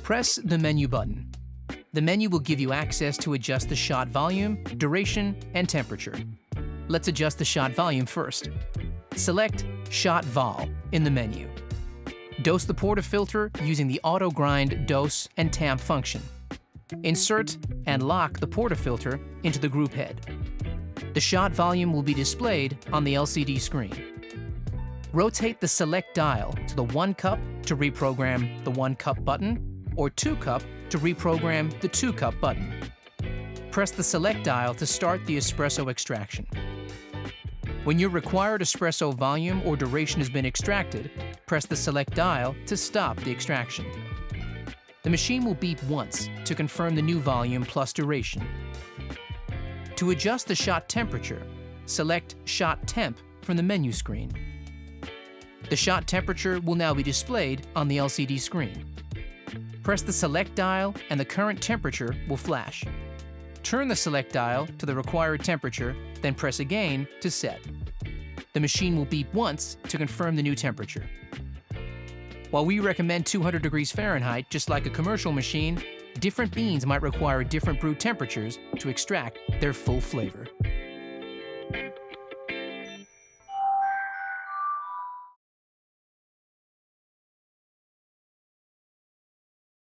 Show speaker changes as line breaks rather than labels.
Press the menu button. The menu will give you access to adjust the shot volume, duration, and temperature. Let's adjust the shot volume first. Select Shot Vol in the menu. Dose the portafilter using the auto grind dose and tamp function. Insert and lock the portafilter into the group head. The shot volume will be displayed on the LCD screen. Rotate the select dial to the 1 cup to reprogram the 1 cup button, or 2 cup to reprogram the 2 cup button. Press the select dial to start the espresso extraction. When your required espresso volume or duration has been extracted, press the select dial to stop the extraction. The machine will beep once to confirm the new volume plus duration. To adjust the shot temperature, select Shot Temp from the menu screen. The shot temperature will now be displayed on the LCD screen. Press the select dial and the current temperature will flash. Turn the select dial to the required temperature, then press again to set. The machine will beep once to confirm the new temperature. While we recommend 200 degrees Fahrenheit, just like a commercial machine, different beans might require different brew temperatures to extract their full flavor.